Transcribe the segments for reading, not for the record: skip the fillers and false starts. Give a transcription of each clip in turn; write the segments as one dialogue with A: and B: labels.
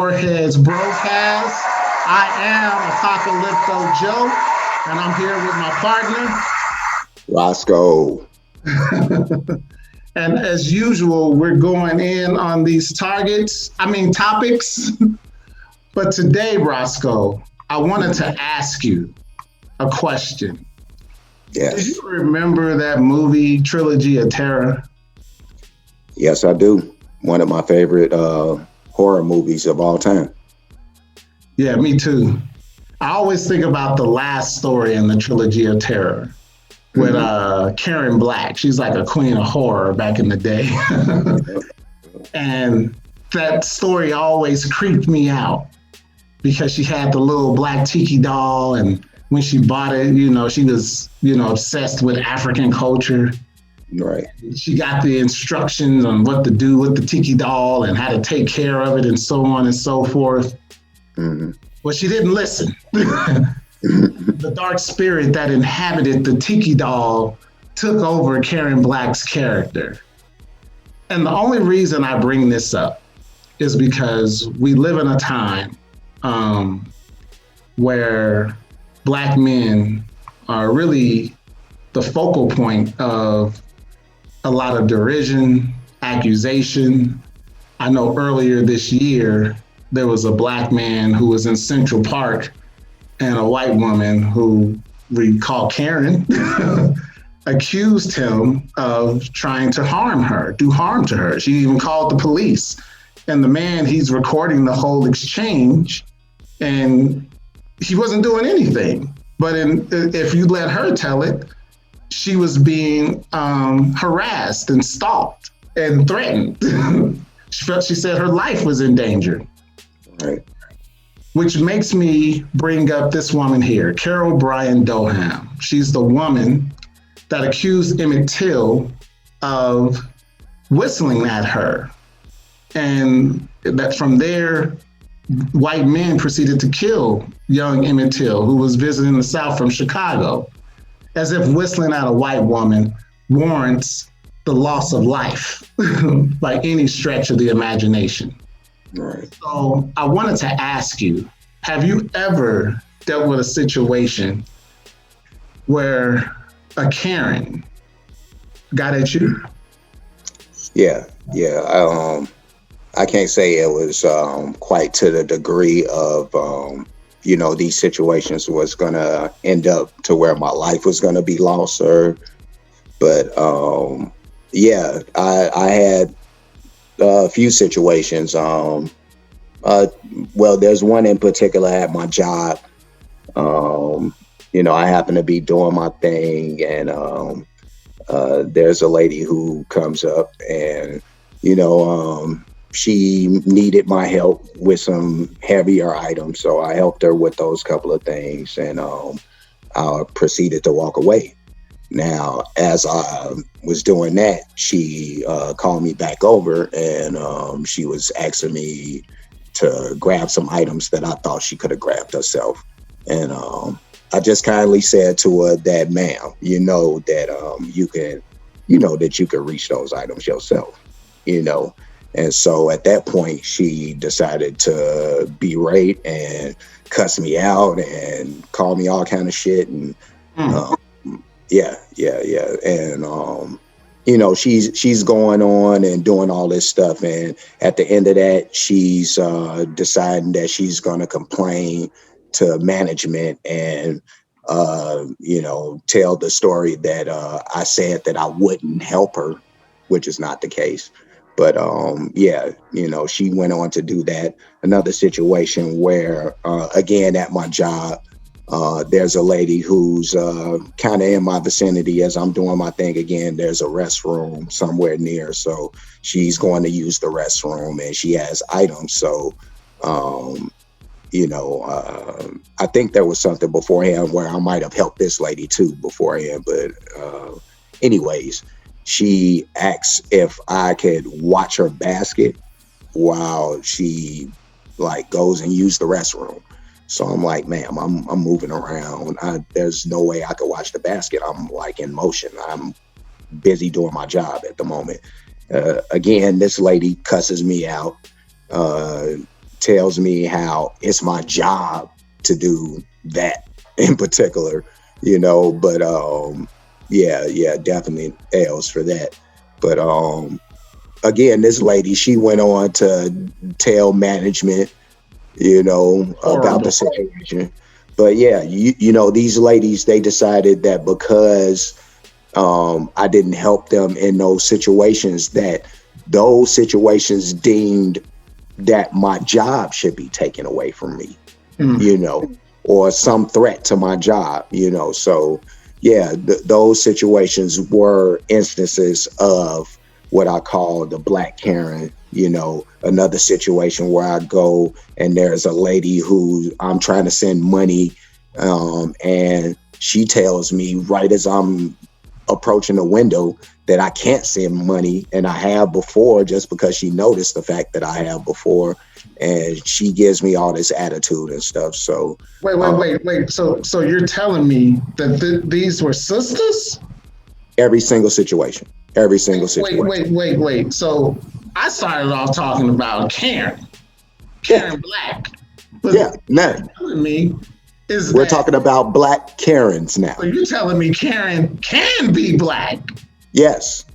A: Foreheads Broadcast. I am Apocalypto Joe, and I'm here
B: Roscoe.
A: with my partner. And as usual, we're going in on these topics. But today, Roscoe, I wanted to ask you a question. Do
B: Yes.
A: you remember that movie Trilogy of Terror?
B: Yes, I do. One of my favorite horror movies of all time.
A: Yeah, me too. I always think about the last story in the Trilogy of Terror with
B: Mhm.
A: Karen Black. She's like a queen of horror back in the day. And that story always creeped me out because she had the little black tiki doll. And when she bought it, she was, obsessed with African culture.
B: Right.
A: She got the instructions on what to do with the tiki doll and how to take care of it and so on and so forth.
B: hmm
A: But she didn't listen. The dark spirit that inhabited the tiki doll took over Karen Black's character. And the only reason I bring this up is because we live in a time where Black men are really the focal point of a lot of derision, accusation. I know earlier this year, there was a Black man who was in Central Park and a white woman who we call Karen accused him of trying to do harm to her. She even called the police. And the man, he's recording the whole exchange and he wasn't doing anything. But if you let her tell it, she was being harassed and stalked and threatened. She said her life was in danger.
B: Right.
A: Which makes me bring up this woman here, Carol Bryan Doham. She's the woman that accused Emmett Till of whistling at her. And that from there, white men proceeded to kill young Emmett Till, who was visiting the South from Chicago, as if whistling at a white woman warrants the loss of life by any stretch of the imagination.
B: Right.
A: So I wanted to ask you, have you ever dealt with a situation where a Karen got at you?
B: Yeah. Yeah. I can't say it was quite to the degree of these situations was gonna end up to where my life was gonna be lost, sir. But yeah, I had a few situations. Well, there's one in particular at my job. I happen to be doing my thing, and there's a lady who comes up, and she needed my help with some heavier items, so I helped her with those couple of things, and I proceeded to walk away. Now, as I was doing that, she called me back over, and she was asking me to grab some items that I thought she could have grabbed herself. And I just kindly said to her that, ma'am, that you can reach those items yourself, And so at that point, she decided to berate and cuss me out and call me all kind of shit. And yeah. And she's going on and doing all this stuff. And at the end of that, she's deciding that she's going to complain to management and tell the story that I said that I wouldn't help her, which is not the case. But she went on to do that. Another situation where, again, at my job, there's a lady who's kind of in my vicinity as I'm doing my thing. Again, there's a restroom somewhere near, so she's going to use the restroom, and she has items. So, I think there was something beforehand where I might have helped this lady too beforehand. But anyways, she asks if I could watch her basket while she goes and use the restroom. So I'm like, ma'am, I'm moving around. There's no way I could watch the basket. I'm in motion. I'm busy doing my job at the moment. Again, this lady cusses me out, tells me how it's my job to do that in particular, you know, but yeah, definitely L's for that. But again, this lady, she went on to tell management, you know, about the situation. But yeah, you know, these ladies, they decided that because I didn't help them in those situations, that those situations deemed that my job should be taken away from me, you know, or some threat to my job, you know. So yeah, those situations were instances of what I call the Black Karen, you know, another situation where I go and there's a lady who I'm trying to send money, and she tells me right as I'm approaching the window that I can't send money, and I have before, just because she noticed the fact that I have before, and she gives me all this attitude and stuff. So
A: wait. So you're telling me that these were sisters?
B: Every single situation.
A: Wait. So I started off talking about Karen Black. But
B: yeah, no.
A: Telling me
B: we're talking about Black Karens now.
A: So you're telling me Karen can be black?
B: Yes.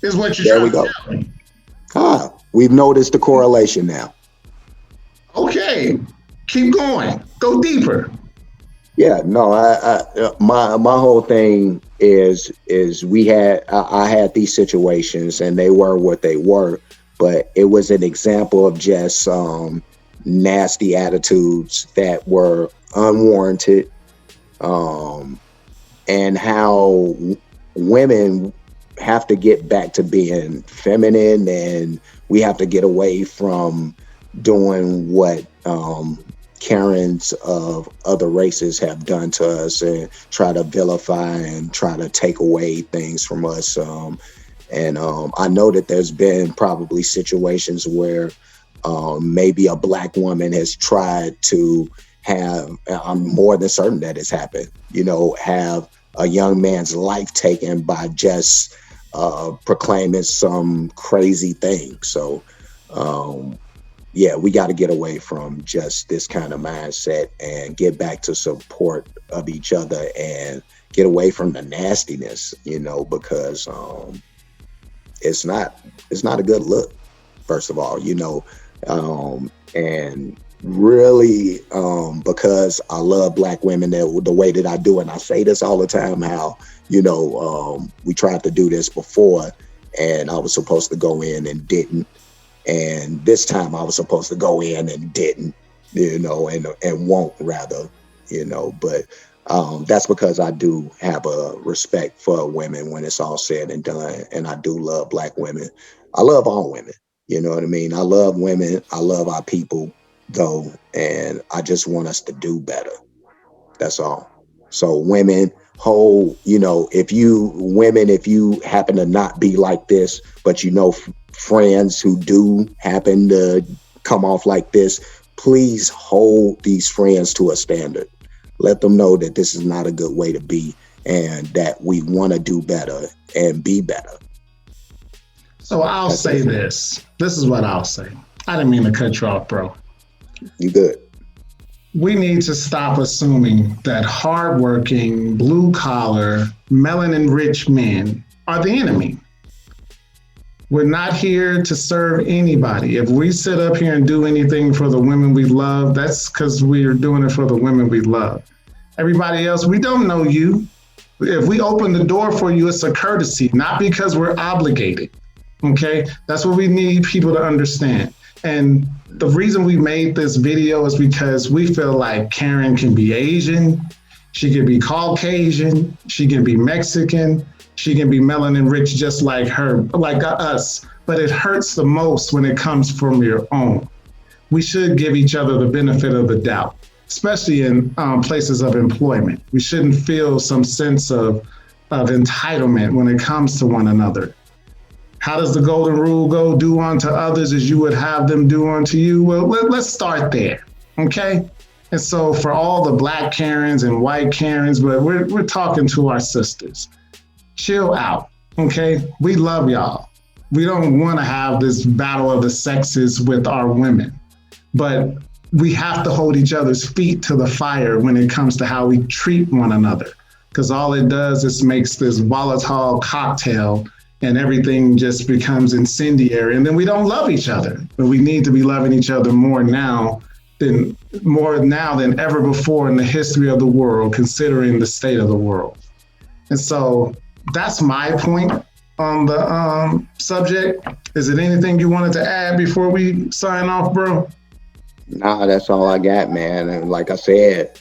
A: Is what you're trying to tell me.
B: We've noticed the correlation now.
A: Okay, keep going. Go deeper.
B: Yeah, no, my whole thing is I had these situations and they were what they were, but it was an example of just nasty attitudes that were unwarranted, and how women have to get back to being feminine, and we have to get away from doing what Karens of other races have done to us and try to vilify and try to take away things from us. And I know that there's been probably situations where maybe a Black woman has tried to have, I'm more than certain that it's happened, you know, have a young man's life taken by just proclaiming some crazy thing. So, yeah, we got to get away from just this kind of mindset and get back to support of each other and get away from the nastiness, you know, because it's not a good look, first of all, you know, and really because I love Black women the way that I do, and I say this all the time, how, you know, we tried to do this before and I was supposed to go in and didn't. And this time I was supposed to go in and didn't, you know, and won't rather, you know, but that's because I do have a respect for women when it's all said and done. And I do love Black women. I love all women, you know what I mean? I love women. I love our people though. And I just want us to do better. That's all. So women, you know, if you happen to not be like this, but you know, friends who do happen to come off like this, please hold these friends to a standard. Let them know that this is not a good way to be and that we want to do better and be better.
A: So I'll say this. This is what I'll say. I didn't mean to cut you off, bro.
B: You good.
A: We need to stop assuming that hardworking, blue-collar, melanin-rich men are the enemy. We're not here to serve anybody. If we sit up here and do anything for the women we love, that's because we are doing it for the women we love. Everybody else, we don't know you. If we open the door for you, it's a courtesy, not because we're obligated. Okay? That's what we need people to understand. And the reason we made this video is because we feel like Karen can be Asian, she can be Caucasian, she can be Mexican, she can be melanin rich just like us, but it hurts the most when it comes from your own. We should give each other the benefit of the doubt, especially in places of employment. We shouldn't feel some sense of entitlement when it comes to one another. How does the golden rule go? Do unto others as you would have them do unto you. Well, let's start there, okay? And so for all the Black Karens and white Karens, but we're talking to our sisters. Chill out, okay? We love y'all. We don't want to have this battle of the sexes with our women. but we have to hold each other's feet to the fire when it comes to how we treat one another. Because all it does is makes this volatile cocktail and everything just becomes incendiary. And then we don't love each other. But we need to be loving each other more now than ever before in the history of the world, considering the state of the world. And so that's my point on the subject. Is it anything you wanted to add before we sign off, bro?
B: Nah, that's all I got, man. And like I said,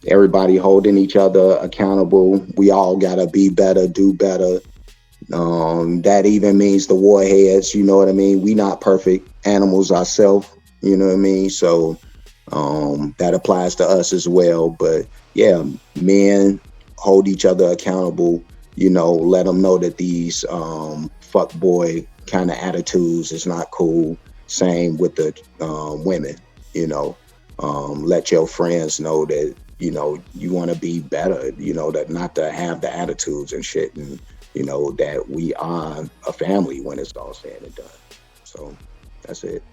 B: everybody holding each other accountable. We all gotta be better, do better. That even means the warheads, you know what I mean? We not perfect animals ourselves, you know what I mean? So that applies to us as well. But yeah, men hold each other accountable, you know, let them know that these fuck boy kind of attitudes is not cool. Same with the women, you know, let your friends know that, you know, you want to be better, you know, that not to have the attitudes and shit, and, you know, that we are a family when it's all said and done. So that's it.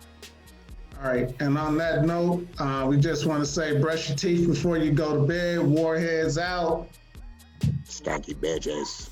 A: All right. And on that note, we just want to say brush your teeth before you go to bed. Warheads out.
B: Stanky bitches.